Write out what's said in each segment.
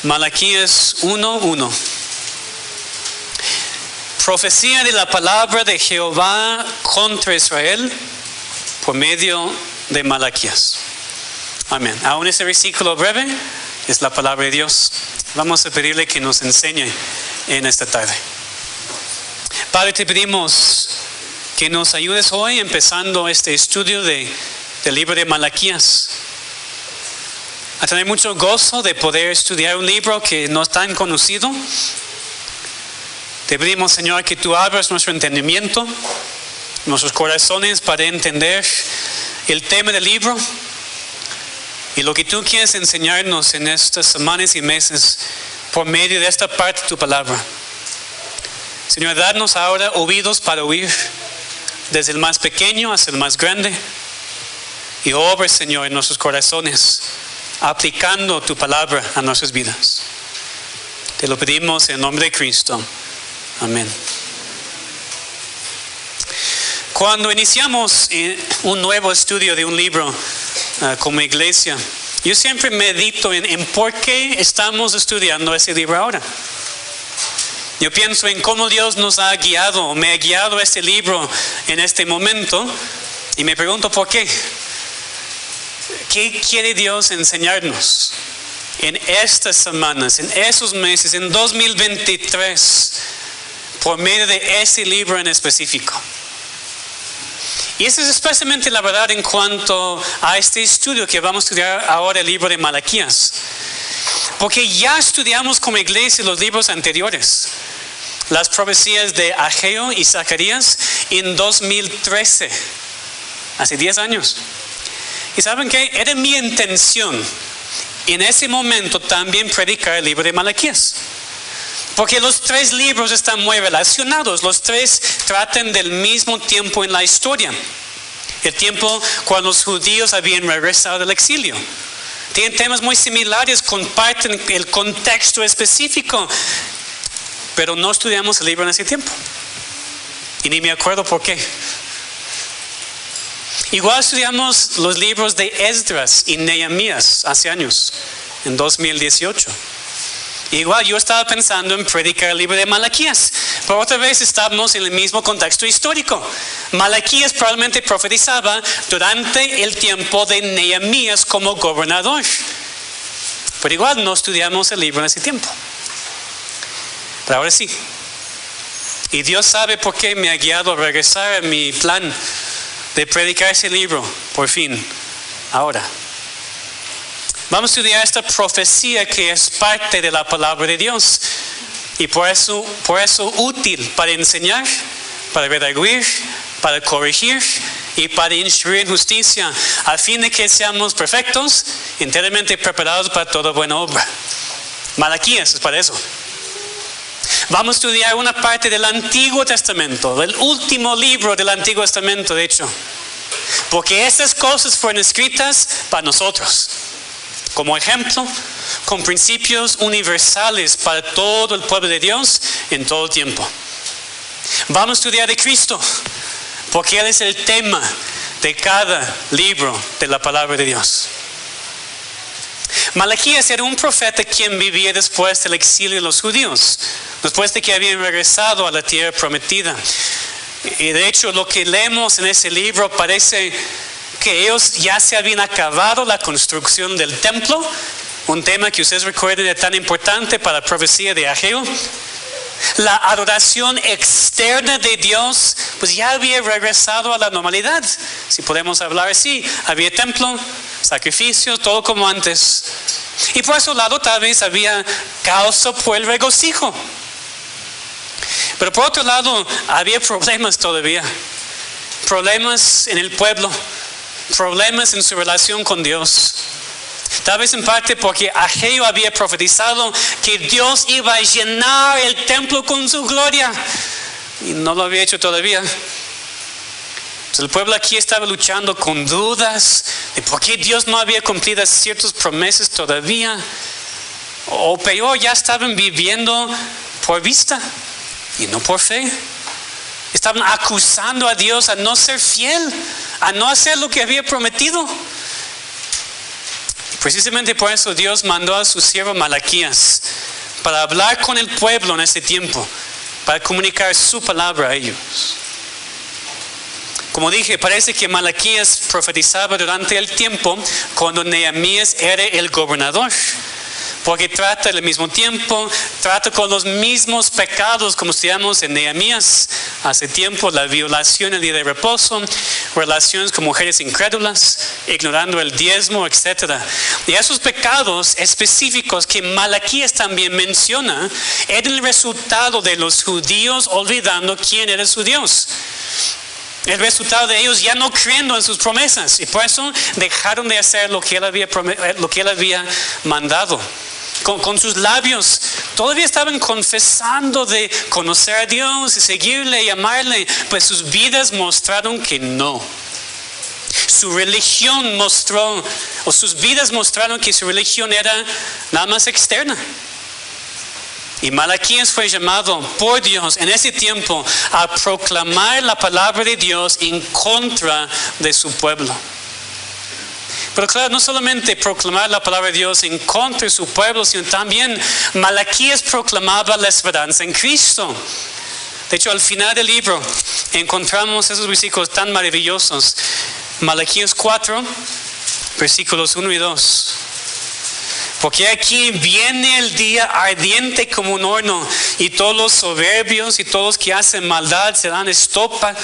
Malaquías 1:1. Profecía de la palabra de Jehová contra Israel por medio de Malaquías. Amén. Aún ese versículo breve es la palabra de Dios. Vamos a pedirle que nos enseñe en esta tarde. Padre, te pedimos que nos ayudes hoy empezando este estudio del libro de Malaquías. A tener mucho gozo de poder estudiar un libro que no es tan conocido. Te pedimos, Señor, que tú abras nuestro entendimiento, nuestros corazones para entender el tema del libro y lo que tú quieres enseñarnos en estas semanas y meses por medio de esta parte de tu palabra. Señor, danos ahora oídos para oír, desde el más pequeño hasta el más grande, y obra, Señor, en nuestros corazones, aplicando tu palabra a nuestras vidas. Te lo pedimos en nombre de Cristo. Amén. Cuando iniciamos un nuevo estudio de un libro como iglesia, yo siempre medito en por qué estamos estudiando ese libro ahora. Yo pienso en cómo Dios nos ha guiado, me ha guiado este libro en este momento, y me pregunto por qué. ¿Qué quiere Dios enseñarnos en estas semanas, en esos meses, en 2023, por medio de ese libro en específico? Y eso es especialmente la verdad en cuanto a este estudio que vamos a estudiar ahora, el libro de Malaquías. Porque ya estudiamos como iglesia los libros anteriores, las profecías de Ageo y Zacarías en 2013, hace 10 años. ¿Y saben qué? Era mi intención en ese momento también predicar el libro de Malaquías. Porque los tres libros están muy relacionados. Los tres tratan del mismo tiempo en la historia. El tiempo cuando los judíos habían regresado del exilio. Tienen temas muy similares, comparten el contexto específico. Pero no estudiamos el libro en ese tiempo. Y ni me acuerdo por qué. Igual estudiamos los libros de Esdras y Nehemías hace años, en 2018. Igual yo estaba pensando en predicar el libro de Malaquías, pero otra vez estamos en el mismo contexto histórico. Malaquías probablemente profetizaba durante el tiempo de Nehemías como gobernador. Pero igual no estudiamos el libro en ese tiempo. Pero ahora sí. Y Dios sabe por qué me ha guiado a regresar a mi plan de predicar ese libro, por fin, ahora. Vamos a estudiar esta profecía que es parte de la palabra de Dios. Y por eso útil para enseñar, para redarguir, para corregir y para instruir en justicia, a fin de que seamos perfectos, enteramente preparados para toda buena obra. Malaquías es para eso. Vamos a estudiar una parte del Antiguo Testamento, del último libro del Antiguo Testamento, de hecho. Porque estas cosas fueron escritas para nosotros. Como ejemplo, con principios universales para todo el pueblo de Dios en todo el tiempo. Vamos a estudiar de Cristo, porque Él es el tema de cada libro de la palabra de Dios. Malaquías era un profeta quien vivía después del exilio de los judíos, después de que habían regresado a la tierra prometida. Y de hecho lo que leemos en ese libro parece que ellos ya se habían acabado la construcción del templo, un tema que ustedes recuerden es tan importante para la profecía de Ageo. La adoración externa de Dios pues ya había regresado a la normalidad, si podemos hablar así. Había templo, sacrificios, todo como antes. Y por ese lado tal vez había causa por el regocijo. Pero por otro lado había problemas todavía. Problemas en el pueblo, problemas en su relación con Dios. Tal vez en parte porque Ageo había profetizado que Dios iba a llenar el templo con su gloria. Y no lo había hecho todavía. Entonces el pueblo aquí estaba luchando con dudas de por qué Dios no había cumplido ciertas promesas todavía. O peor, ya estaban viviendo por vista y no por fe. Estaban acusando a Dios a no ser fiel, a no hacer lo que había prometido. Precisamente por eso Dios mandó a su siervo Malaquías para hablar con el pueblo en ese tiempo, para comunicar su palabra a ellos. Como dije, parece que Malaquías profetizaba durante el tiempo cuando Nehemías era el gobernador, porque trata al mismo tiempo, trata con los mismos pecados como estudiamos en Nehemías hace tiempo: la violación del día de reposo, relaciones con mujeres incrédulas, ignorando el diezmo, etc. Y esos pecados específicos que Malaquías también menciona eran el resultado de los judíos olvidando quién era su Dios. El resultado de ellos ya no creyendo en sus promesas, y por eso dejaron de hacer lo que él había mandado. Con sus labios todavía estaban confesando de conocer a Dios y seguirle y amarle, pues sus vidas mostraron que no. Su religión mostró, o sus vidas mostraron que su religión era nada más externa. Y Malaquías fue llamado por Dios en ese tiempo a proclamar la palabra de Dios en contra de su pueblo. Pero claro, no solamente proclamar la palabra de Dios en contra de su pueblo, sino también Malaquías proclamaba la esperanza en Cristo. De hecho, al final del libro encontramos esos versículos tan maravillosos. Malaquías 4, versículos 1 y 2. Porque aquí viene el día ardiente como un horno, y todos los soberbios y todos los que hacen maldad serán estopa.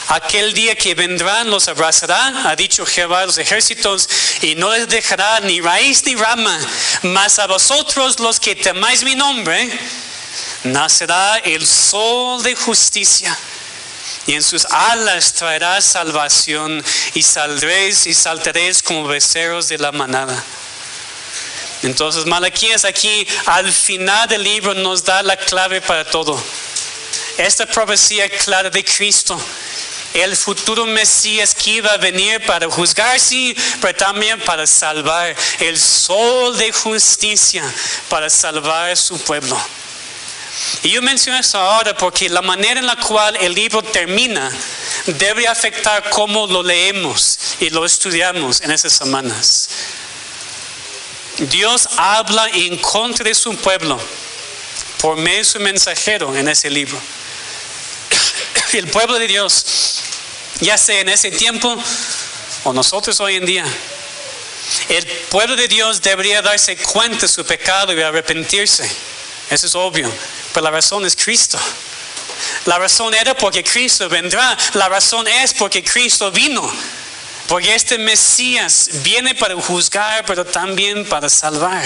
Aquel día que vendrán los abrazará, ha dicho Jehová de los ejércitos, y no les dejará ni raíz ni rama. Mas a vosotros, los que temáis mi nombre, nacerá el sol de justicia, y en sus alas traerá salvación, y saldréis y saltaréis como becerros de la manada. Entonces Malaquías aquí al final del libro nos da la clave para todo. Esta profecía clara de Cristo, el futuro Mesías que iba a venir para juzgar, sí, pero también para salvar, el sol de justicia para salvar a su pueblo. Y yo menciono esto ahora porque la manera en la cual el libro termina debe afectar cómo lo leemos y lo estudiamos en esas semanas. Dios habla en contra de su pueblo por medio de su mensajero en ese libro. El pueblo de Dios, ya sea en ese tiempo o nosotros hoy en día, el pueblo de Dios debería darse cuenta de su pecado y arrepentirse. Eso es obvio, pero la razón es Cristo. La razón era porque Cristo vendrá. La razón es porque Cristo vino. Porque este Mesías viene para juzgar, pero también para salvar.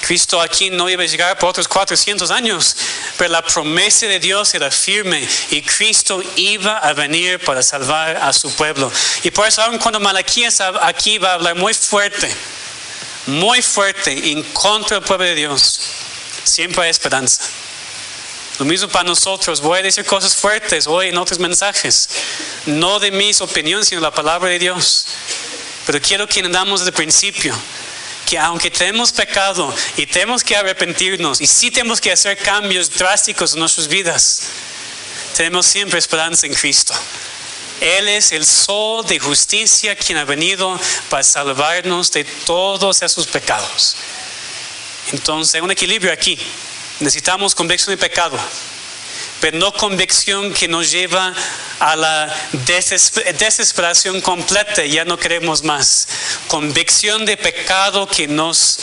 Cristo aquí no iba a llegar por otros 400 años, pero la promesa de Dios era firme y Cristo iba a venir para salvar a su pueblo. Y por eso, aun cuando Malaquías aquí va a hablar muy fuerte en contra del pueblo de Dios, siempre hay esperanza. Lo mismo para nosotros. Voy a decir cosas fuertes hoy en otros mensajes, no de mis opiniones, sino la palabra de Dios. Pero quiero que entendamos desde el principio que aunque tenemos pecado y tenemos que arrepentirnos y sí tenemos que hacer cambios drásticos en nuestras vidas, tenemos siempre esperanza en Cristo. Él es el sol de justicia quien ha venido para salvarnos de todos esos pecados. Entonces hay un equilibrio aquí. Necesitamos convicción de pecado, pero no convicción que nos lleva a la desesperación completa, ya no queremos más. Convicción de pecado que nos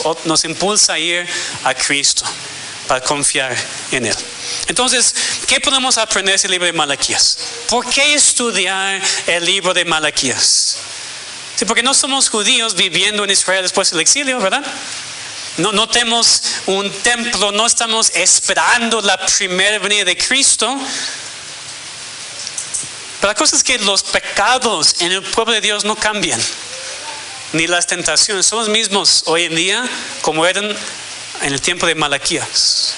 impulsa a ir a Cristo para confiar en Él. Entonces, ¿qué podemos aprender de ese libro de Malaquías? ¿Por qué estudiar el libro de Malaquías? Sí, porque no somos judíos viviendo en Israel después del exilio, ¿verdad? No tenemos un templo, no estamos esperando la primera venida de Cristo. Pero la cosa es que los pecados en el pueblo de Dios no cambian, ni las tentaciones son los mismos hoy en día como eran en el tiempo de Malaquías.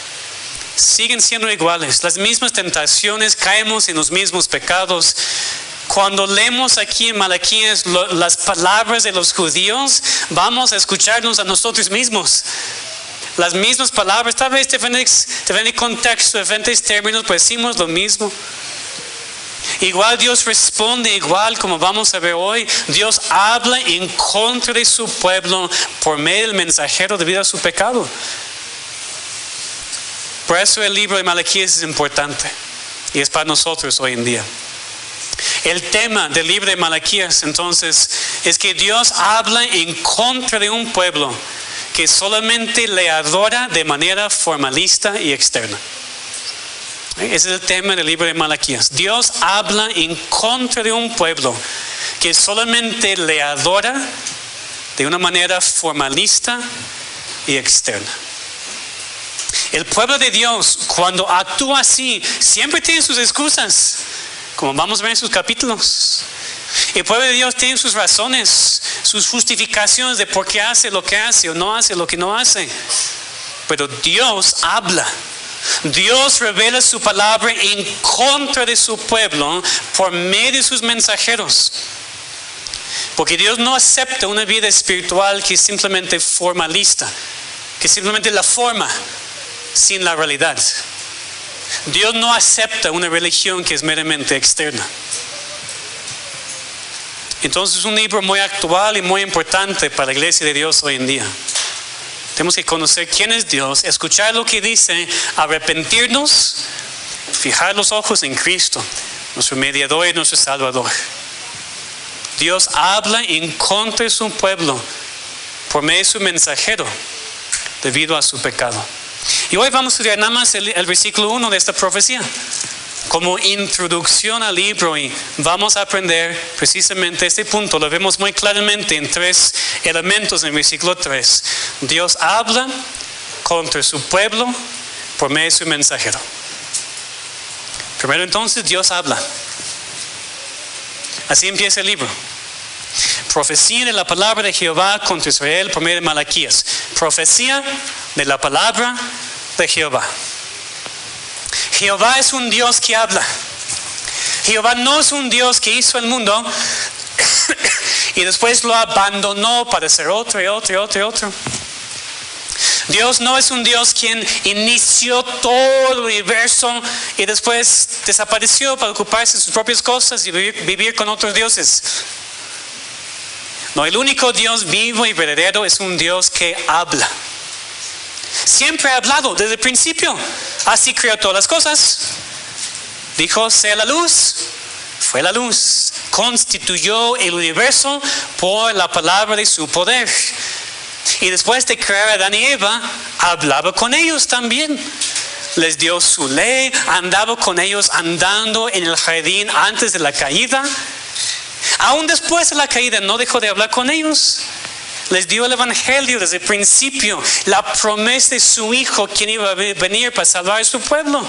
Siguen siendo iguales, las mismas tentaciones, caemos en los mismos pecados. Cuando leemos aquí en Malaquías las palabras de los judíos, vamos a escucharnos a nosotros mismos. Las mismas palabras, tal vez diferente contexto, diferentes términos, pero decimos lo mismo. Igual Dios responde, igual como vamos a ver hoy. Dios habla en contra de su pueblo por medio del mensajero debido a su pecado. Por eso el libro de Malaquías es importante y es para nosotros hoy en día. El tema del libro de Malaquías entonces es que Dios habla en contra de un pueblo que solamente le adora de manera formalista y externa. Ese es el tema del libro de Malaquías. Dios habla en contra de un pueblo que solamente le adora de una manera formalista y externa. El pueblo de Dios, cuando actúa así, siempre tiene sus excusas, como vamos a ver en sus capítulos. El pueblo de Dios tiene sus razones, sus justificaciones de por qué hace lo que hace o no hace lo que no hace. Pero Dios habla. Dios revela su palabra en contra de su pueblo por medio de sus mensajeros. Porque Dios no acepta una vida espiritual que es simplemente formalista, que es simplemente la forma sin la realidad. Dios no acepta una religión que es meramente externa. Entonces es un libro muy actual y muy importante para la iglesia de Dios hoy en día. Tenemos que conocer quién es Dios, escuchar lo que dice, arrepentirnos, fijar los ojos en Cristo, nuestro mediador y nuestro salvador. Dios habla en contra de su pueblo por medio de su mensajero debido a su pecado. Y hoy vamos a estudiar nada más el versículo 1 de esta profecía como introducción al libro, y vamos a aprender precisamente este punto. Lo vemos muy claramente en 3 elementos en el versículo 3. Dios habla contra su pueblo por medio de su mensajero. Primero entonces, Dios habla. Así empieza el libro. Profecía de la palabra de Jehová contra Israel por medio de Malaquías. Profecía de la palabra de Jehová. Jehová es un Dios que habla. Jehová no es un Dios que hizo el mundo y después lo abandonó para hacer otro y otro y otro y otro. Dios no es un Dios quien inició todo el universo y después desapareció para ocuparse de sus propias cosas y vivir con otros dioses. No, el único Dios vivo y verdadero es un Dios que habla. Siempre ha hablado desde el principio. Así creó todas las cosas. Dijo, sea la luz. Fue la luz. Constituyó el universo por la palabra de su poder. Y después de crear a Adán y Eva, hablaba con ellos también. Les dio su ley, andaba con ellos andando en el jardín antes de la caída. Aún después de la caída no dejó de hablar con ellos. Les dio el evangelio desde el principio, la promesa de su Hijo, quien iba a venir para salvar a su pueblo.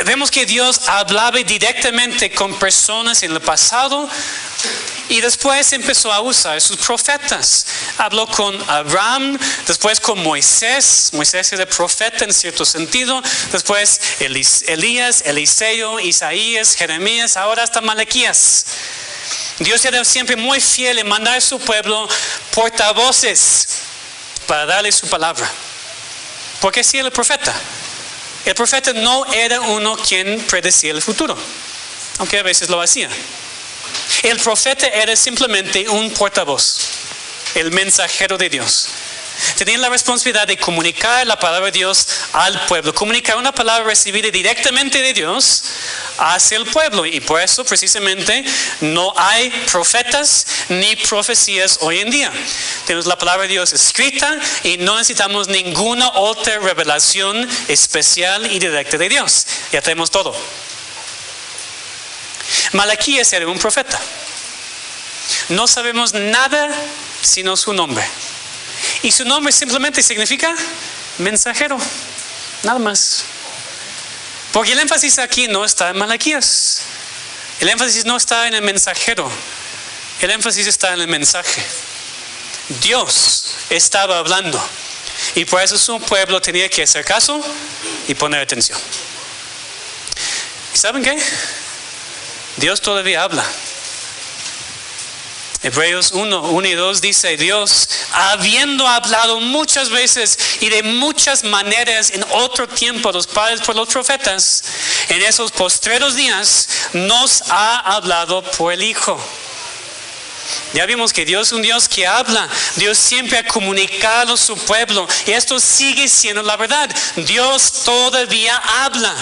Vemos que Dios hablaba directamente con personas en el pasado y después empezó a usar sus profetas. Habló con Abraham, después con Moisés. Moisés era profeta en cierto sentido. Después Elías, Eliseo, Isaías, Jeremías, ahora hasta Malaquías. Dios era siempre muy fiel en mandar a su pueblo portavoces para darle su palabra. Porque así era el profeta. El profeta no era uno quien predecía el futuro, aunque a veces lo hacía. El profeta era simplemente un portavoz, el mensajero de Dios. Tenía la responsabilidad de comunicar la palabra de Dios al pueblo, comunicar una palabra recibida directamente de Dios hacia el pueblo. Y por eso precisamente no hay profetas ni profecías hoy en día. Tenemos la palabra de Dios escrita y no necesitamos ninguna otra revelación especial y directa de Dios. Ya tenemos todo. Malaquías era un profeta. No sabemos nada sino su nombre. Y su nombre simplemente significa mensajero, nada más. Porque el énfasis aquí no está en Malaquías. El énfasis no está en el mensajero. El énfasis está en el mensaje. Dios estaba hablando. Y por eso su pueblo tenía que hacer caso y poner atención. ¿Y saben qué? Dios todavía habla. Hebreos 1 y 2 dice: Dios, habiendo hablado muchas veces y de muchas maneras en otro tiempo a los padres por los profetas, en esos postreros días nos ha hablado por el Hijo. Ya vimos que Dios es un Dios que habla. Dios siempre ha comunicado a su pueblo, y esto sigue siendo la verdad. Dios todavía habla.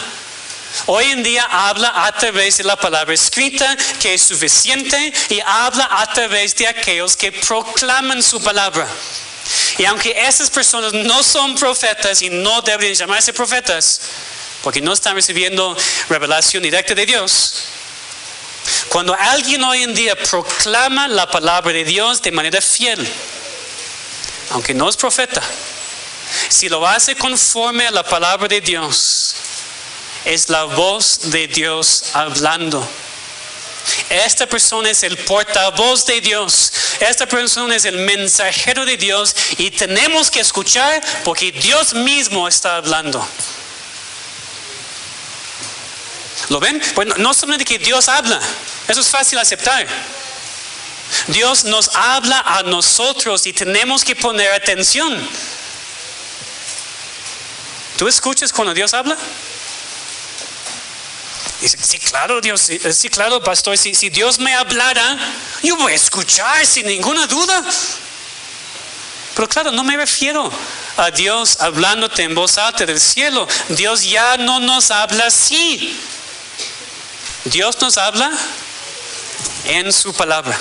Hoy en día habla a través de la palabra escrita, que es suficiente, y habla a través de aquellos que proclaman su palabra. Y aunque esas personas no son profetas y no deberían llamarse profetas, porque no están recibiendo revelación directa de Dios, cuando alguien hoy en día proclama la palabra de Dios de manera fiel, aunque no es profeta, si lo hace conforme a la palabra de Dios, es la voz de Dios hablando. Esta persona es el portavoz de Dios. Esta persona es el mensajero de Dios, y tenemos que escuchar porque Dios mismo está hablando. ¿Lo ven? Pues no solamente que Dios habla, eso es fácil aceptar. Dios nos habla a nosotros y tenemos que poner atención. ¿Tú escuchas cuando Dios habla? Dice: sí, claro, Dios, sí, claro, pastor, si Dios me hablara, yo voy a escuchar sin ninguna duda. Pero claro, no me refiero a Dios hablándote en voz alta del cielo. Dios ya no nos habla así. Dios nos habla en su palabra.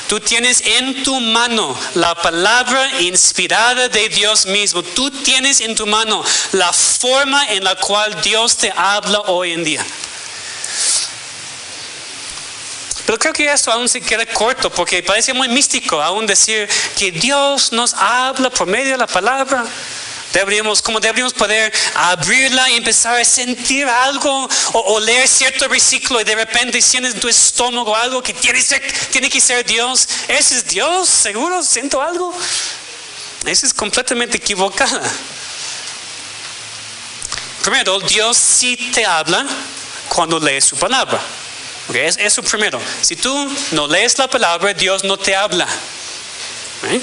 Tú tienes en tu mano la palabra inspirada de Dios mismo. Tú tienes en tu mano la forma en la cual Dios te habla hoy en día. Pero creo que esto aún se queda corto, porque parece muy místico aún decir que Dios nos habla por medio de la palabra. Deberíamos poder abrirla y empezar a sentir algo, o leer cierto versículo y de repente sientes en tu estómago algo que tiene que ser Dios. ¿Ese es Dios? ¿Seguro? ¿Siento algo? Eso es completamente equivocada. Primero, Dios sí te habla cuando lees su palabra. Okay, eso primero. Si tú no lees la palabra, Dios no te habla. ¿Okay?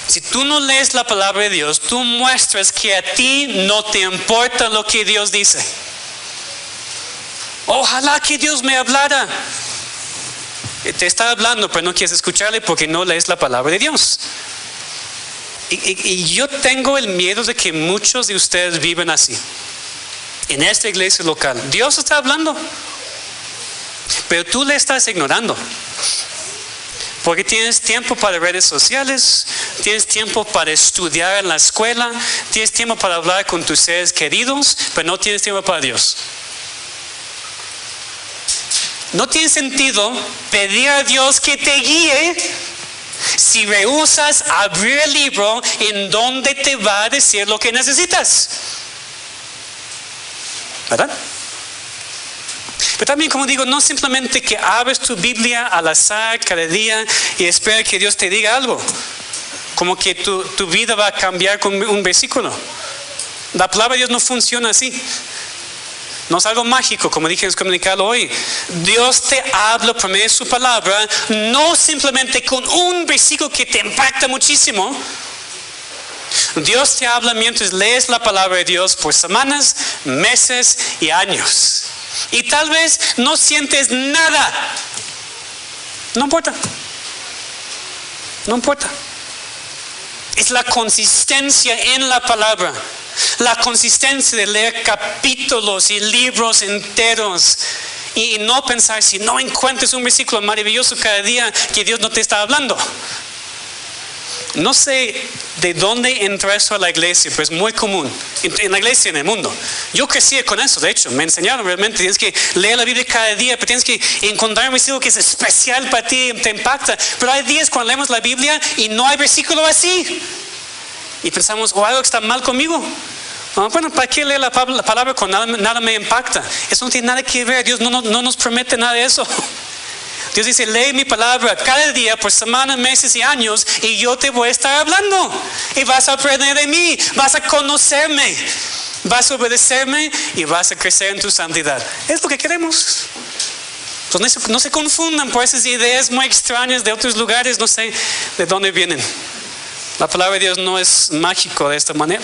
Si tú no lees la palabra de Dios, tú muestras que a ti no te importa lo que Dios dice. Ojalá que Dios me hablara. Te está hablando, pero no quieres escucharle porque no lees la palabra de Dios. Y yo tengo el miedo de que muchos de ustedes viven así. En esta iglesia local, Dios está hablando, pero tú le estás ignorando. Porque tienes tiempo para redes sociales, tienes tiempo para estudiar en la escuela, tienes tiempo para hablar con tus seres queridos, pero no tienes tiempo para Dios. No tiene sentido pedir a Dios que te guíe si rehusas abrir el libro en donde te va a decir lo que necesitas. ¿Verdad? Pero también, como digo, no simplemente que abres tu Biblia al azar cada día y esperas que Dios te diga algo, como que tu vida va a cambiar con un versículo. La palabra de Dios no funciona así. No es algo mágico, como dije en el comunicado hoy. Dios te habla por medio de su palabra, no simplemente con un versículo que te impacta muchísimo. Dios te habla mientras lees la palabra de Dios por semanas, meses y años. Y tal vez no sientes nada. No importa. No importa. Es la consistencia en la palabra. La consistencia de leer capítulos y libros enteros. Y no pensar, si no encuentres un versículo maravilloso cada día, que Dios no te está hablando. No sé de dónde entró eso a la iglesia, pero es muy común en la iglesia, en el mundo. Yo crecí con eso, de hecho, me enseñaron realmente. Tienes que leer la Biblia cada día, pero tienes que encontrar un versículo que es especial para ti, te impacta. Pero hay días cuando leemos la Biblia y no hay versículo así. Y pensamos, algo está mal conmigo. Bueno, ¿para qué leer la palabra cuando nada me impacta? Eso no tiene nada que ver. Dios no nos promete nada de eso. Dios dice, lee mi palabra cada día por semanas, meses y años, y yo te voy a estar hablando. Y vas a aprender de mí, vas a conocerme, vas a obedecerme y vas a crecer en tu santidad. Es lo que queremos. Entonces no se confundan por esas ideas muy extrañas de otros lugares, no sé de dónde vienen. La palabra de Dios no es mágico de esta manera.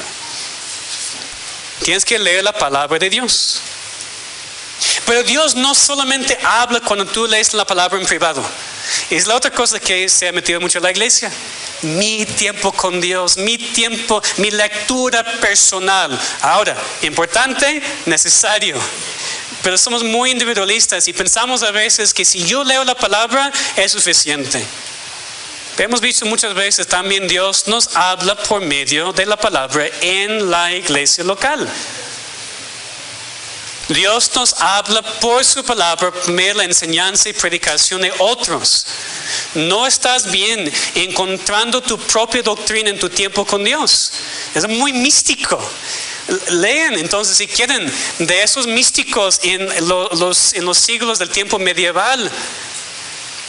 Tienes que leer la palabra de Dios. Pero Dios no solamente habla cuando tú lees la palabra en privado. Es la otra cosa que se ha metido mucho en la iglesia. Mi tiempo con Dios, mi tiempo, mi lectura personal. Ahora, importante, necesario. Pero somos muy individualistas y pensamos a veces que si yo leo la palabra es suficiente. Hemos visto muchas veces también Dios nos habla por medio de la palabra en la iglesia local. Dios nos habla por su palabra, por medio de la enseñanza y predicación de otros. No estás bien encontrando tu propia doctrina en tu tiempo con Dios. Es muy místico. Lean entonces si quieren de esos místicos en los siglos del tiempo medieval.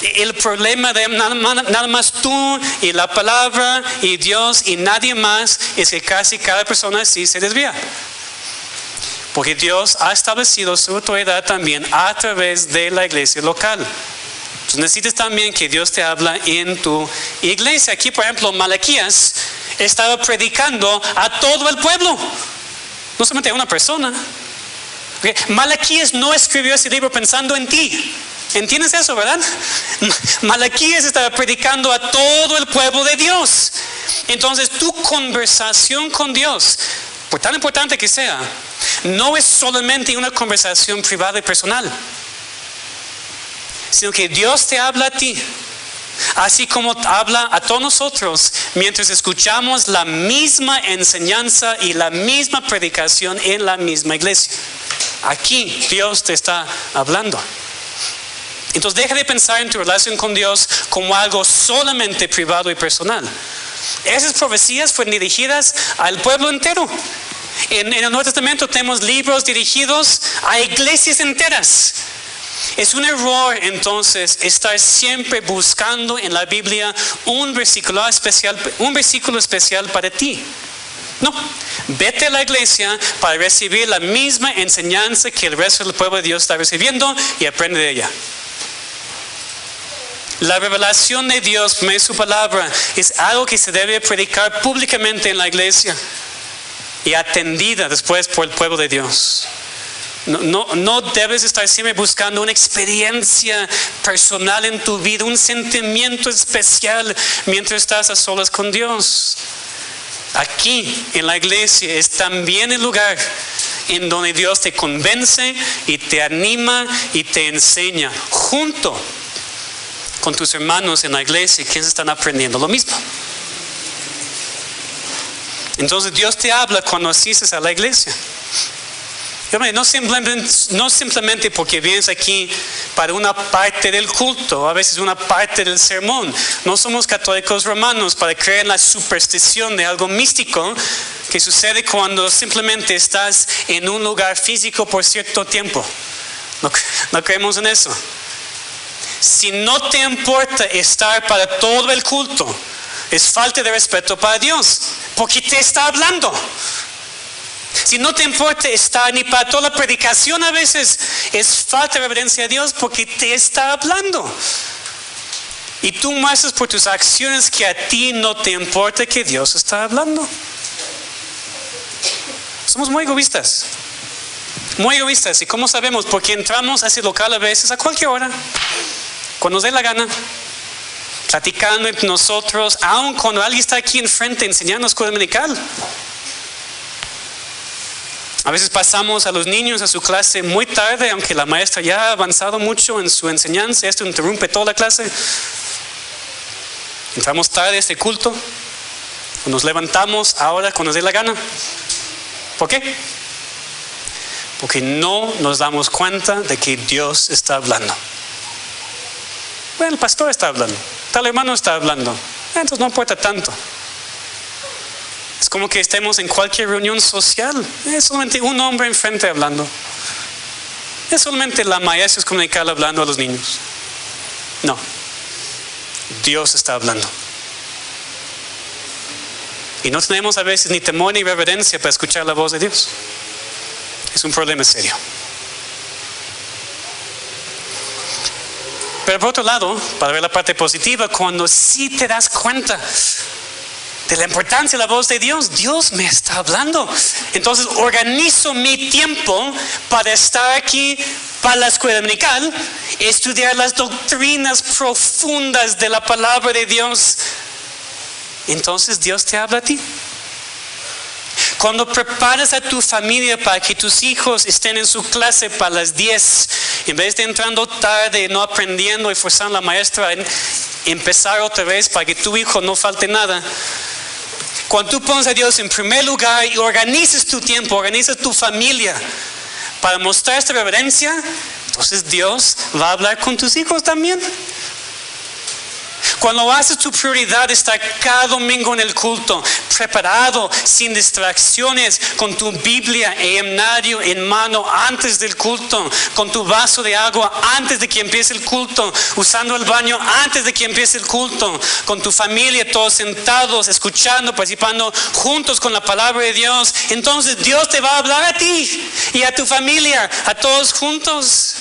El problema de nada más tú y la palabra y Dios y nadie más es que casi cada persona sí se desvía. Porque Dios ha establecido su autoridad también a través de la iglesia local. Entonces necesitas también que Dios te habla en tu iglesia. Aquí por ejemplo Malaquías estaba predicando a todo el pueblo, no solamente a una persona. Okay. Malaquías no escribió ese libro pensando en ti. ¿Entiendes eso, verdad? Malaquías estaba predicando a todo el pueblo de Dios. Entonces tu conversación con Dios, por tan importante que sea, no es solamente una conversación privada y personal, sino que Dios te habla a ti, así como habla a todos nosotros mientras escuchamos la misma enseñanza y la misma predicación en la misma iglesia. Aquí Dios te está hablando. Entonces deja de pensar en tu relación con Dios como algo solamente privado y personal. Esas profecías fueron dirigidas al pueblo entero. En el Nuevo Testamento tenemos libros dirigidos a iglesias enteras. Es un error entonces estar siempre buscando en la Biblia un versículo especial para ti. No, vete a la iglesia para recibir la misma enseñanza que el resto del pueblo de Dios está recibiendo y aprende de ella. La revelación de Dios por medio de su palabra es algo que se debe predicar públicamente en la iglesia y atendida después por el pueblo de Dios. No debes estar siempre buscando una experiencia personal en tu vida, un sentimiento especial mientras estás a solas con Dios. Aquí en la iglesia es también el lugar en donde Dios te convence y te anima y te enseña junto con tus hermanos en la iglesia, quienes están aprendiendo lo mismo. Entonces Dios te habla cuando asistes a la iglesia. No simplemente porque vienes aquí para una parte del culto, a veces una parte del sermón. No somos católicos romanos para creer en la superstición de algo místico que sucede cuando simplemente estás en un lugar físico por cierto tiempo. No creemos en eso. Si no te importa estar para todo el culto, es falta de respeto para Dios, porque te está hablando. Si no te importa estar ni para toda la predicación, a veces es falta de reverencia a Dios porque te está hablando. Y tú muestras por tus acciones que a ti no te importa que Dios está hablando. Somos muy egoístas. Muy egoístas. ¿Y cómo sabemos? Porque entramos a ese local a veces a cualquier hora, cuando nos dé la gana, platicando entre nosotros, aun cuando alguien está aquí enfrente enseñando escuela dominical. A veces pasamos a los niños a su clase muy tarde, aunque la maestra ya ha avanzado mucho en su enseñanza. Esto interrumpe toda la clase. Entramos tarde a este culto. Nos levantamos ahora cuando nos dé la gana. ¿Por qué? Porque no nos damos cuenta de que Dios está hablando. Bueno, el pastor está hablando, tal hermano está hablando, entonces no importa tanto. Es como que estemos en cualquier reunión social, es solamente un hombre enfrente hablando. Es solamente la maestra comunical hablando a los niños. No, Dios está hablando. Y no tenemos a veces ni temor ni reverencia para escuchar la voz de Dios. Es un problema serio. Pero por otro lado, para ver la parte positiva, cuando sí te das cuenta de la importancia de la voz de Dios, Dios me está hablando. Entonces organizo mi tiempo para estar aquí para la escuela dominical, estudiar las doctrinas profundas de la palabra de Dios. Entonces Dios te habla a ti. Cuando preparas a tu familia para que tus hijos estén en su clase para las 10, en vez de entrando tarde, no aprendiendo y forzando a la maestra en empezar otra vez para que tu hijo no falte nada. Cuando tú pones a Dios en primer lugar y organizas tu tiempo, organizas tu familia para mostrar esta reverencia, entonces Dios va a hablar con tus hijos también. Cuando haces tu prioridad estar cada domingo en el culto, preparado, sin distracciones, con tu Biblia e himnario en mano antes del culto, con tu vaso de agua antes de que empiece el culto, usando el baño antes de que empiece el culto, con tu familia todos sentados, escuchando, participando juntos con la palabra de Dios, entonces Dios te va a hablar a ti y a tu familia, a todos juntos.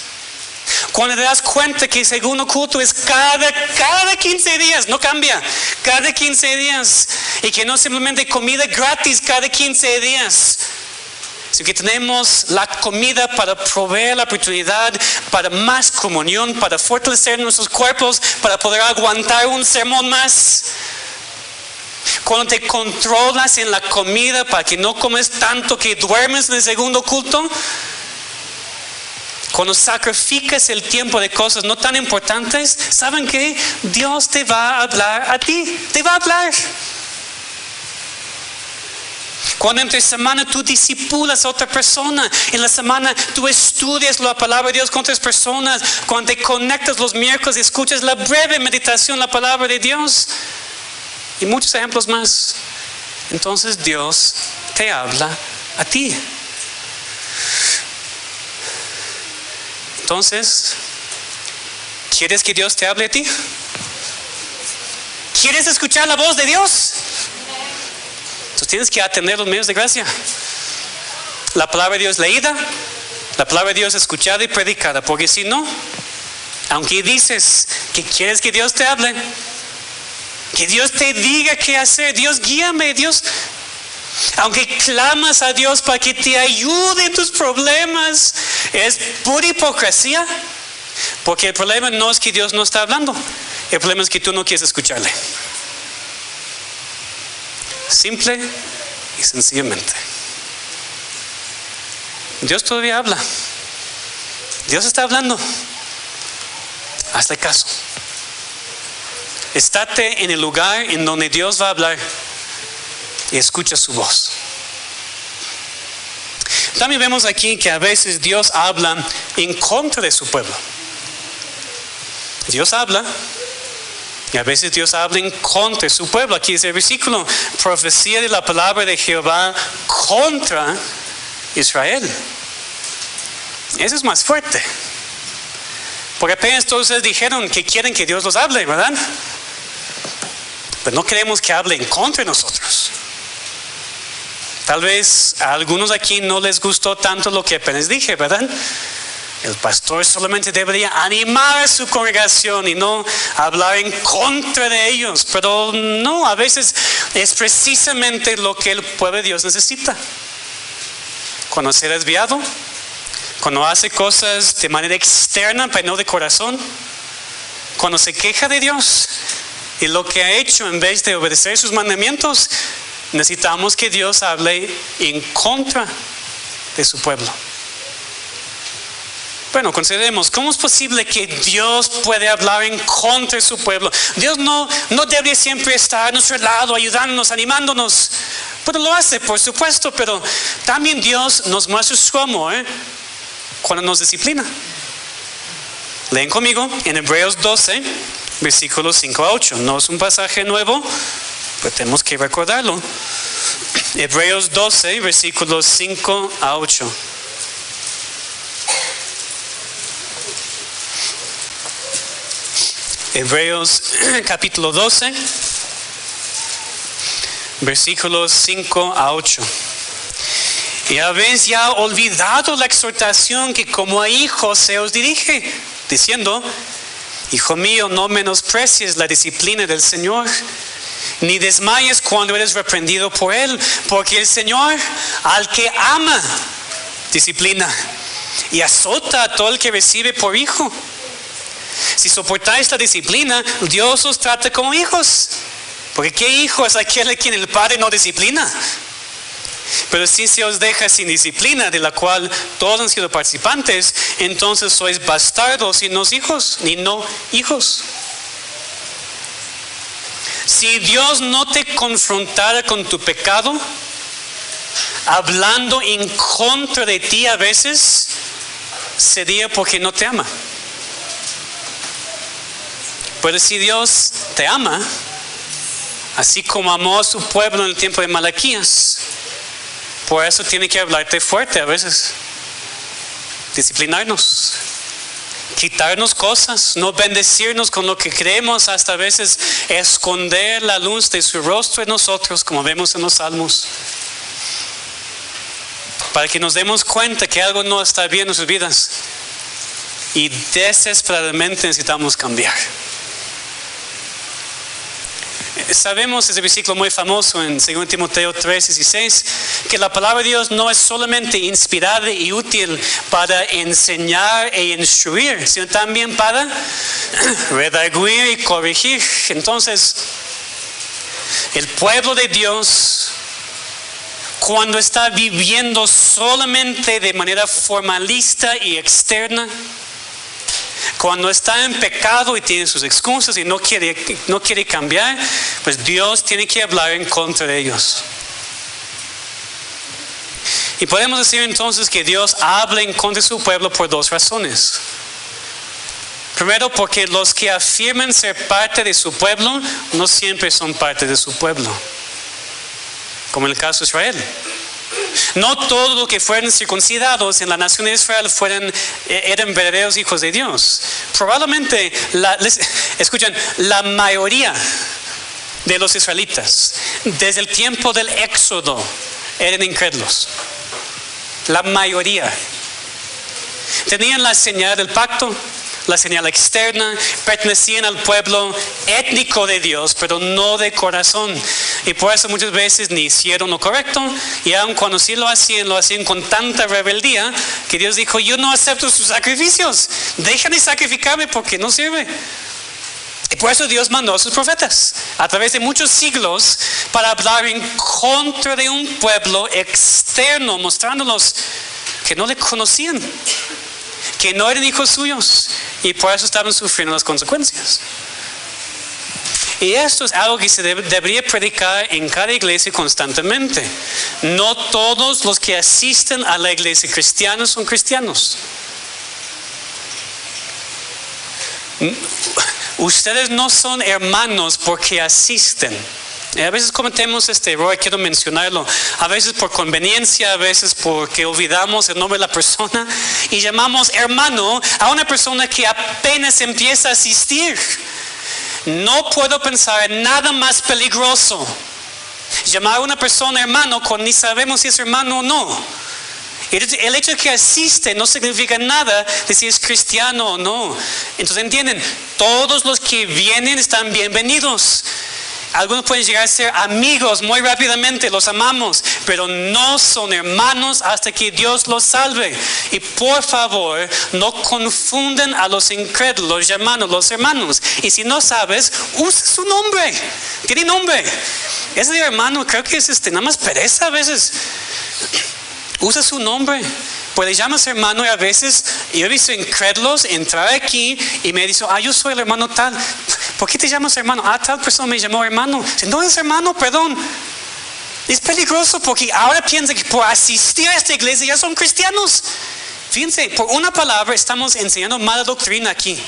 Cuando te das cuenta que el segundo culto es cada 15 días, no cambia, cada 15 días, y que no simplemente comida gratis cada 15 días, sino que tenemos la comida para proveer la oportunidad para más comunión, para fortalecer nuestros cuerpos, para poder aguantar un sermón más. Cuando te controlas en la comida para que no comes tanto que duermes en el segundo culto, cuando sacrificas el tiempo de cosas no tan importantes, ¿saben qué? Dios te va a hablar a ti, te va a hablar. Cuando entre semana tú discipulas a otra persona, en la semana tú estudias la palabra de Dios con otras personas, cuando te conectas los miércoles y escuchas la breve meditación, la palabra de Dios, y muchos ejemplos más, entonces Dios te habla a ti. Entonces, ¿quieres que Dios te hable a ti? ¿Quieres escuchar la voz de Dios? Entonces tienes que atender los medios de gracia. La palabra de Dios leída, la palabra de Dios escuchada y predicada. Porque si no, aunque dices que quieres que Dios te hable, que Dios te diga qué hacer, Dios guíame, Dios... Aunque clamas a Dios para que te ayude en tus problemas, es pura hipocresía, porque el problema no es que Dios no está hablando, el problema es que tú no quieres escucharle. Simple y sencillamente. Dios todavía habla. Dios está hablando. Hazle caso. Estate en el lugar en donde Dios va a hablar y escucha su voz. También vemos aquí que a veces Dios habla en contra de su pueblo. Dios habla y a veces Dios habla en contra de su pueblo. Aquí dice el versículo: profecía de la palabra de Jehová contra Israel. Eso es más fuerte, porque apenas todos ustedes dijeron que quieren que Dios los hable, ¿verdad? Pero no queremos que hable en contra de nosotros. Tal vez a algunos aquí no les gustó tanto lo que apenas dije, ¿verdad? El pastor solamente debería animar a su congregación y no hablar en contra de ellos. Pero no, a veces es precisamente lo que el pueblo de Dios necesita. Cuando se ha desviado, cuando hace cosas de manera externa, pero no de corazón, cuando se queja de Dios y lo que ha hecho en vez de obedecer sus mandamientos, necesitamos que Dios hable en contra de su pueblo. Bueno, consideremos, ¿cómo es posible que Dios puede hablar en contra de su pueblo? Dios no debe siempre estar a nuestro lado, ayudándonos, animándonos. Pero lo hace, por supuesto, pero también Dios nos muestra su amor cuando nos disciplina. Leen conmigo en Hebreos 12, versículos 5 a 8. No es un pasaje nuevo, pero tenemos que recordarlo. Hebreos 12, versículos 5 a 8. Hebreos capítulo 12, versículos 5 a 8. Y habéis ya olvidado la exhortación que como a hijos se os dirige, diciendo: Hijo mío, no menosprecies la disciplina del Señor, ni desmayes cuando eres reprendido por Él, porque el Señor al que ama disciplina y azota a todo el que recibe por hijo. Si soportáis la disciplina, Dios os trata como hijos. Porque ¿qué hijo es aquel a quien el Padre no disciplina? Pero si se os deja sin disciplina, de la cual todos han sido participantes, entonces sois bastardos y no hijos. Si Dios no te confrontara con tu pecado, hablando en contra de ti a veces, sería porque no te ama. Pero si Dios te ama, así como amó a su pueblo en el tiempo de Malaquías, por eso tiene que hablarte fuerte a veces, disciplinarnos, quitarnos cosas, no bendecirnos con lo que creemos, hasta a veces esconder la luz de su rostro en nosotros, como vemos en los Salmos, para que nos demos cuenta que algo no está bien en nuestras vidas y desesperadamente necesitamos cambiar. Sabemos ese versículo muy famoso en 2 Timoteo 3:16, que la palabra de Dios no es solamente inspirada y útil para enseñar e instruir, sino también para redarguir y corregir. Entonces, el pueblo de Dios, cuando está viviendo solamente de manera formalista y externa, cuando está en pecado y tiene sus excusas y no quiere cambiar, pues Dios tiene que hablar en contra de ellos. Y podemos decir entonces que Dios habla en contra de su pueblo por dos razones. Primero, porque los que afirman ser parte de su pueblo no siempre son parte de su pueblo, como en el caso de Israel. No todos los que fueron circuncidados en la nación de Israel eran verdaderos hijos de Dios. Probablemente, escuchen, la mayoría de los israelitas desde el tiempo del Éxodo eran incrédulos. La mayoría tenían la señal del pacto, la señal externa, pertenecían al pueblo étnico de Dios, pero no de corazón. Y por eso muchas veces ni hicieron lo correcto, y aun cuando sí lo hacían con tanta rebeldía, que Dios dijo: yo no acepto sus sacrificios, dejan de sacrificarme porque no sirve. Y por eso Dios mandó a sus profetas a través de muchos siglos para hablar en contra de un pueblo externo, mostrándolos que no le conocían, que no eran hijos suyos, y por eso estaban sufriendo las consecuencias. Y esto es algo que se debería predicar en cada iglesia constantemente. No todos los que asisten a la iglesia cristiana son cristianos. Ustedes no son hermanos porque asisten. A veces cometemos este error, quiero mencionarlo, a veces por conveniencia, a veces porque olvidamos el nombre de la persona y llamamos hermano a una persona que apenas empieza a asistir. No puedo pensar en nada más peligroso, llamar a una persona hermano cuando ni sabemos si es hermano o no. El hecho de que asiste no significa nada de si es cristiano o no. Entonces entienden, todos los que vienen están bienvenidos. Algunos pueden llegar a ser amigos muy rápidamente, los amamos, pero no son hermanos hasta que Dios los salve. Y por favor, no confundan a los incrédulos llamándolos hermanos. Y si no sabes, usa su nombre. Tiene nombre. Ese de hermano creo que es nada más pereza a veces. Usa su nombre. Pues le llamas hermano, y a veces yo he visto incrédulos entrar aquí y me dicen: yo soy el hermano tal. ¿Por qué te llamas hermano? Tal persona me llamó hermano. No es hermano, perdón. Es peligroso porque ahora piensan que por asistir a esta iglesia ya son cristianos. Fíjense, por una palabra estamos enseñando mala doctrina aquí.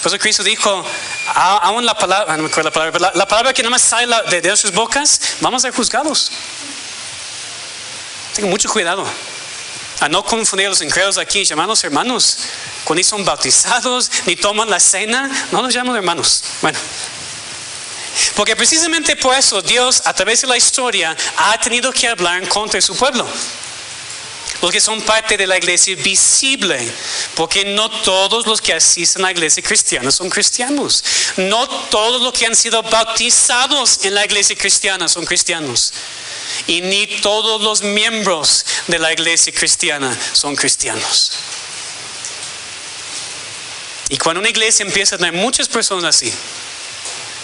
Por eso Cristo dijo, aún la palabra, no me acuerdo la palabra, pero la palabra que nada más sale de nuestras bocas, vamos a ser juzgados. Tengan mucho cuidado a no confundir a los incrédulos aquí, llamarlos hermanos, cuando ni son bautizados, ni toman la cena, no los llaman hermanos. Bueno, porque precisamente por eso Dios, a través de la historia, ha tenido que hablar en contra de su pueblo. Los que son parte de la iglesia visible, porque no todos los que asisten a la iglesia cristiana son cristianos. No todos los que han sido bautizados en la iglesia cristiana son cristianos. Y ni todos los miembros de la iglesia cristiana son cristianos. Y cuando una iglesia empieza a tener muchas personas así,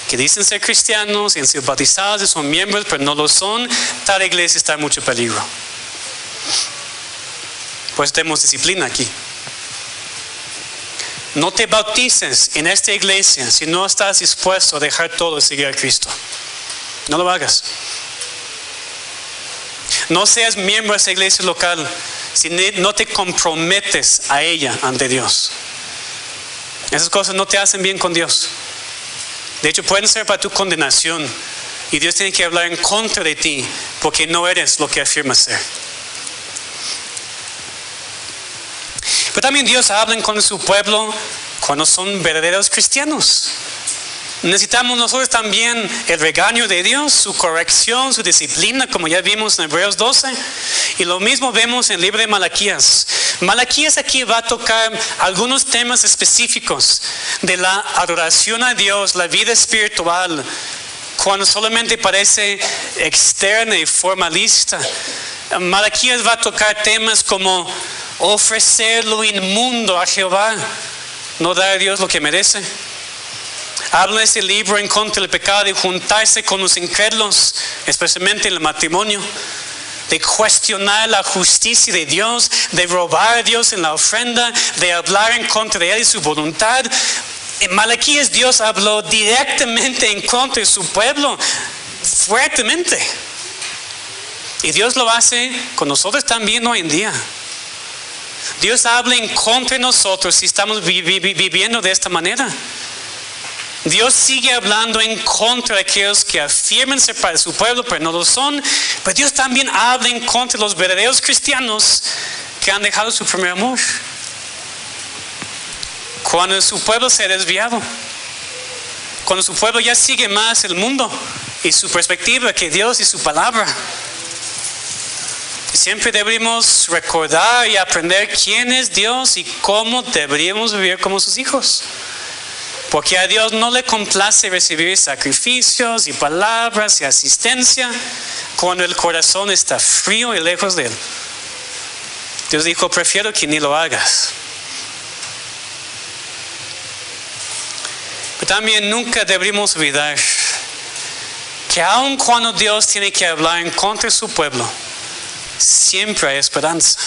que dicen ser cristianos y han sido bautizados y son miembros, pero no lo son, tal iglesia está en mucho peligro. Por eso tenemos disciplina aquí. No te bautices en esta iglesia si no estás dispuesto a dejar todo y seguir a Cristo. No lo hagas. No seas miembro de esa iglesia local si no te comprometes a ella ante Dios. Esas cosas no te hacen bien con Dios. De hecho, pueden ser para tu condenación. Y Dios tiene que hablar en contra de ti porque no eres lo que afirmas ser. Pero también Dios habla con su pueblo cuando son verdaderos cristianos. Necesitamos nosotros también el regaño de Dios, su corrección, su disciplina, como ya vimos en Hebreos 12. Y lo mismo vemos en el libro de Malaquías. Malaquías aquí va a tocar algunos temas específicos de la adoración a Dios, la vida espiritual, cuando solamente parece externa y formalista. Malaquías va a tocar temas como ofrecer lo inmundo a Jehová, no dar a Dios lo que merece. Habla en ese libro en contra del pecado de juntarse con los incrédulos, especialmente en el matrimonio, de cuestionar la justicia de Dios, de robar a Dios en la ofrenda, de hablar en contra de Él y su voluntad. En Malaquías Dios habló directamente en contra de su pueblo, fuertemente. Y Dios lo hace con nosotros también hoy en día. Dios habla en contra de nosotros si estamos viviendo de esta manera. Dios sigue hablando en contra de aquellos que afirman ser para su pueblo, pero no lo son. Pero Dios también habla en contra de los verdaderos cristianos que han dejado su primer amor. Cuando su pueblo se ha desviado, cuando su pueblo ya sigue más el mundo y su perspectiva que Dios y su palabra. Siempre deberíamos recordar y aprender quién es Dios y cómo deberíamos vivir como sus hijos. Porque a Dios no le complace recibir sacrificios y palabras y asistencia cuando el corazón está frío y lejos de Él. Dios dijo, prefiero que ni lo hagas. Pero también nunca deberíamos olvidar que aun cuando Dios tiene que hablar en contra de su pueblo, siempre hay esperanza.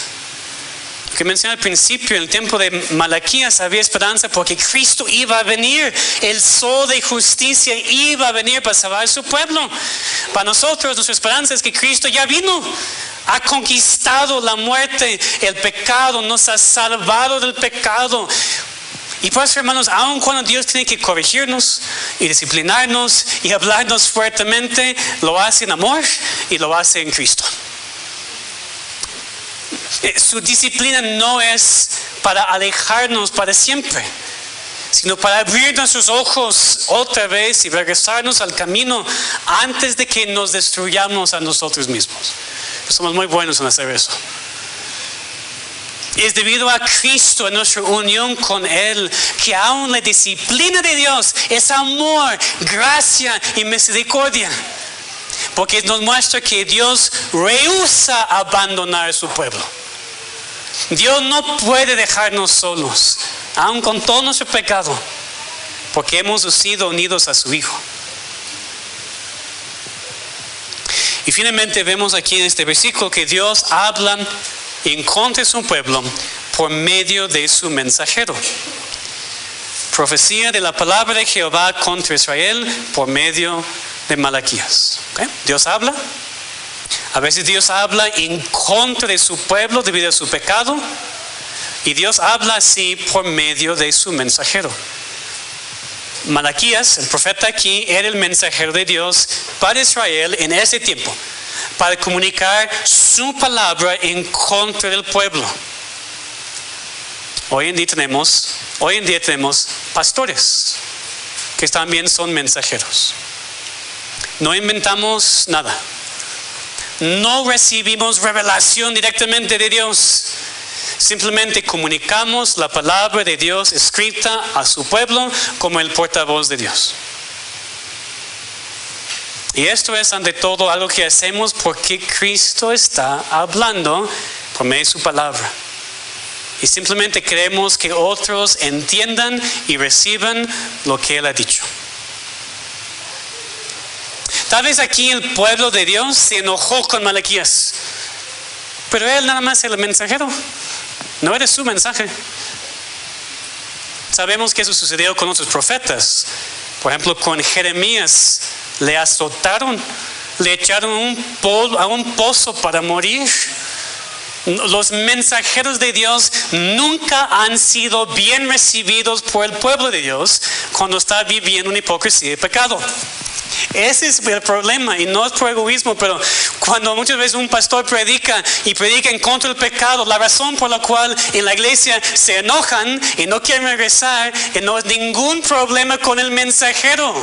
Que mencioné al principio, en el tiempo de Malaquías había esperanza porque Cristo iba a venir, el sol de justicia iba a venir para salvar a su pueblo. Para nosotros nuestra esperanza es que Cristo ya vino, ha conquistado la muerte, el pecado, nos ha salvado del pecado. Y por eso, hermanos, aun cuando Dios tiene que corregirnos y disciplinarnos y hablarnos fuertemente, lo hace en amor y lo hace en Cristo. Su disciplina no es para alejarnos para siempre, sino para abrir nuestros ojos otra vez y regresarnos al camino antes de que nos destruyamos a nosotros mismos. Somos muy buenos en hacer eso. Es debido a Cristo, en nuestra unión con Él, que aún la disciplina de Dios es amor, gracia y misericordia. Porque nos muestra que Dios rehúsa abandonar a su pueblo. Dios no puede dejarnos solos, aun con todo nuestro pecado, porque hemos sido unidos a su Hijo. Y finalmente vemos aquí en este versículo que Dios habla en contra de su pueblo por medio de su mensajero. Profecía de la palabra de Jehová contra Israel por medio de Malaquías. ¿Okay? Dios habla. A veces Dios habla en contra de su pueblo debido a su pecado. Y Dios habla así por medio de su mensajero. Malaquías, el profeta aquí, era el mensajero de Dios para Israel en ese tiempo, para comunicar su palabra en contra del pueblo. Hoy en día tenemos pastores que también son mensajeros. No inventamos nada. no recibimos revelación directamente de Dios. Simplemente comunicamos la palabra de Dios escrita a su pueblo como el portavoz de Dios. Y esto es ante todo algo que hacemos porque Cristo está hablando por medio de su palabra. Y simplemente queremos que otros entiendan y reciban lo que Él ha dicho. Tal vez aquí el pueblo de Dios se enojó con Malaquías, pero él nada más era el mensajero, no era su mensaje. Sabemos que eso sucedió con otros profetas. Por ejemplo, con Jeremías le azotaron, le echaron a un pozo para morir. Los mensajeros de Dios nunca han sido bien recibidos por el pueblo de Dios cuando está viviendo una hipocresía de pecado. Ese es el problema, y no es por egoísmo, pero cuando muchas veces un pastor predica en contra del pecado, la razón por la cual en la iglesia se enojan y no quieren regresar, y no es ningún problema con el mensajero.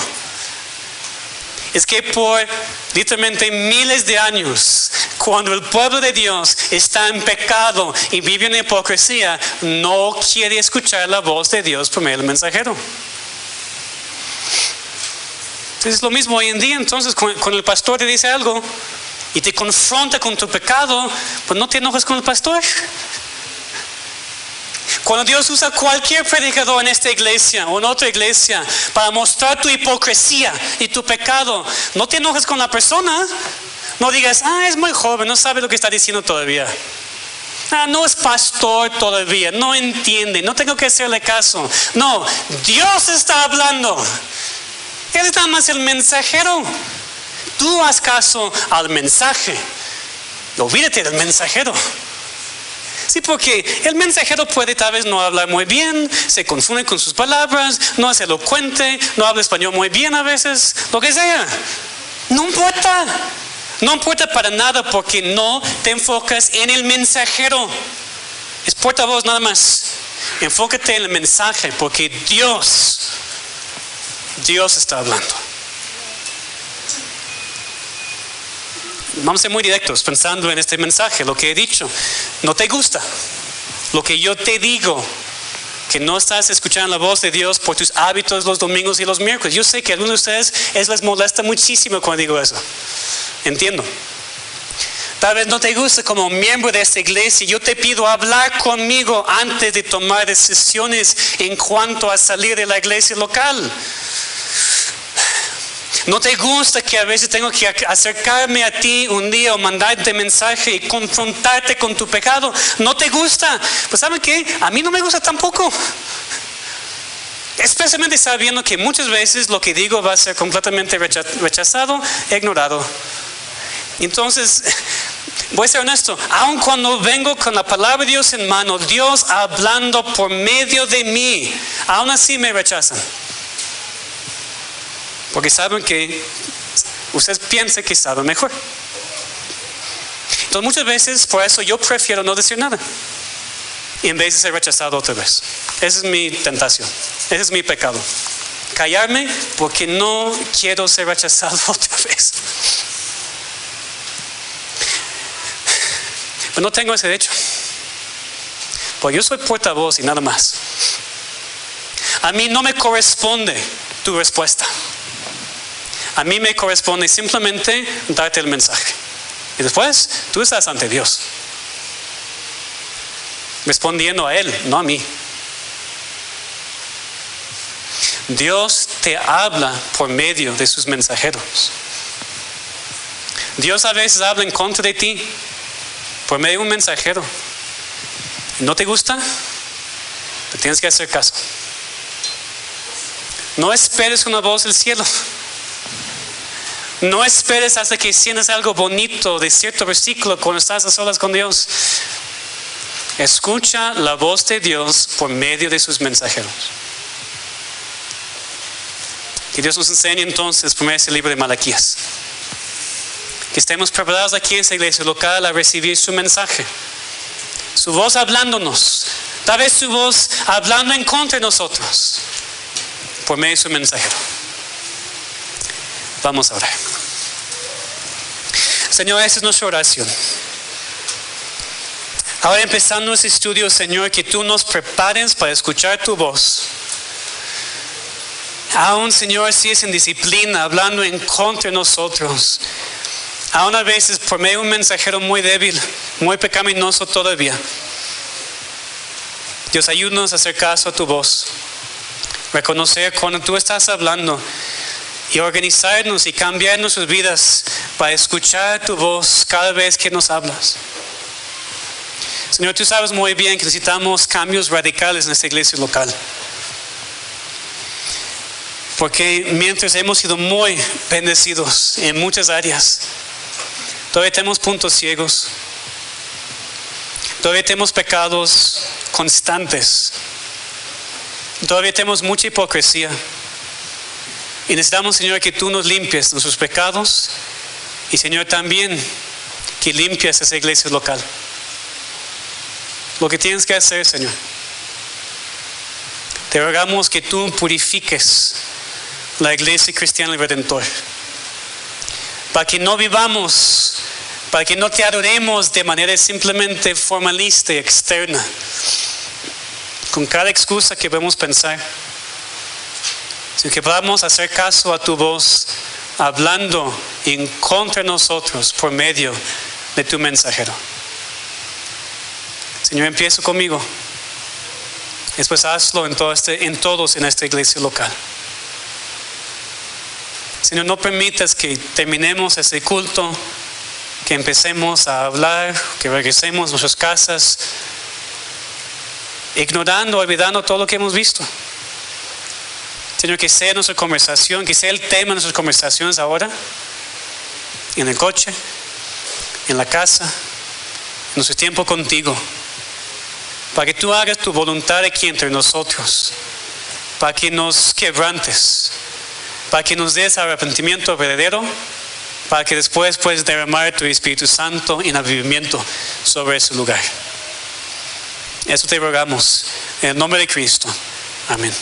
Es que por literalmente miles de años, cuando el pueblo de Dios está en pecado y vive en hipocresía, no quiere escuchar la voz de Dios por medio del mensajero. Entonces es lo mismo hoy en día. Entonces cuando el pastor te dice algo y te confronta con tu pecado, pues no te enojes con el pastor. Cuando Dios usa cualquier predicador en esta iglesia o en otra iglesia para mostrar tu hipocresía y tu pecado, no te enojes con la persona. No digas, es muy joven, no sabe lo que está diciendo todavía. No es pastor todavía, no entiende, no tengo que hacerle caso. No, Dios está hablando. Él es nada más el mensajero. Tú haz caso al mensaje. Olvídate del mensajero. Sí, porque el mensajero puede tal vez no hablar muy bien, se confunde con sus palabras, no es elocuente, no habla español muy bien a veces, lo que sea. No importa. No importa para nada, porque no te enfocas en el mensajero. Es portavoz nada más. Enfócate en el mensaje, porque Dios está hablando. Vamos a ser muy directos pensando en este mensaje, lo que he dicho. No te gusta lo que yo te digo, que no estás escuchando la voz de Dios por tus hábitos los domingos y los miércoles. Yo sé que a algunos de ustedes les molesta muchísimo cuando digo eso. Entiendo. Tal vez no te gusta como miembro de esta iglesia. Yo te pido hablar conmigo antes de tomar decisiones en cuanto a salir de la iglesia local. No te gusta que a veces tengo que acercarme a ti un día o mandarte mensaje y confrontarte con tu pecado. No te gusta. Pues ¿saben qué? A mí no me gusta tampoco. Especialmente sabiendo que muchas veces lo que digo va a ser completamente rechazado, ignorado. Entonces, voy a ser honesto, aun cuando vengo con la palabra de Dios en mano, Dios hablando por medio de mí, aún así me rechazan. Porque saben que ustedes piensan que saben mejor. Entonces muchas veces por eso yo prefiero no decir nada, y en vez de ser rechazado otra vez. Esa es mi tentación, ese es mi pecado. Callarme porque no quiero ser rechazado otra vez. Pero no tengo ese derecho, porque yo soy portavoz y nada más. A mí no me corresponde tu respuesta. A mí me corresponde simplemente darte el mensaje. Y después tú estás ante Dios, respondiendo a Él, no a mí. Dios te habla por medio de sus mensajeros. Dios a veces habla en contra de ti por medio de un mensajero. ¿No te gusta? Te tienes que hacer caso. No esperes una voz del cielo. No esperes hasta que sientas algo bonito de cierto versículo cuando estás a solas con Dios. Escucha la voz de Dios por medio de sus mensajeros. Que Dios nos enseñe entonces por medio de este libro de Malaquías. Que estemos preparados aquí en esta iglesia local a recibir su mensaje. Su voz hablándonos. Tal vez su voz hablando en contra de nosotros. Por medio de su mensajero. Vamos a orar. Señor, esa es nuestra oración. Ahora empezando este estudio, Señor, que tú nos prepares para escuchar tu voz. Aún, Señor, si es en disciplina, hablando en contra de nosotros. Aún a veces por medio de un mensajero muy débil, muy pecaminoso todavía. Dios, ayúdanos a hacer caso a tu voz. Reconocer cuando tú estás hablando y organizarnos y cambiar nuestras vidas para escuchar tu voz cada vez que nos hablas. Señor, tú sabes muy bien que necesitamos cambios radicales en esta iglesia local. Porque mientras hemos sido muy bendecidos en muchas áreas, todavía tenemos puntos ciegos. Todavía tenemos pecados constantes. Todavía tenemos mucha hipocresía. Y necesitamos, Señor, que tú nos limpies nuestros pecados. Y, Señor, también que limpies esa iglesia local. Lo que tienes que hacer, Señor. Te rogamos que tú purifiques la iglesia cristiana del Redentor. Para que no vivamos, para que no te adoremos de manera simplemente formalista y externa. Con cada excusa que podemos pensar. Sino que podamos hacer caso a tu voz, hablando en contra de nosotros por medio de tu mensajero. Señor, empiezo conmigo. Después hazlo en todos en esta iglesia local. Señor, no permitas que terminemos ese culto, que empecemos a hablar, que regresemos a nuestras casas, ignorando, olvidando todo lo que hemos visto. Señor, que sea nuestra conversación, que sea el tema de nuestras conversaciones ahora, en el coche, en la casa, en nuestro tiempo contigo. Para que tú hagas tu voluntad aquí entre nosotros. Para que nos quebrantes. Para que nos des arrepentimiento verdadero. Para que después puedas derramar tu Espíritu Santo en avivamiento sobre ese lugar. Eso te rogamos. En el nombre de Cristo. Amén.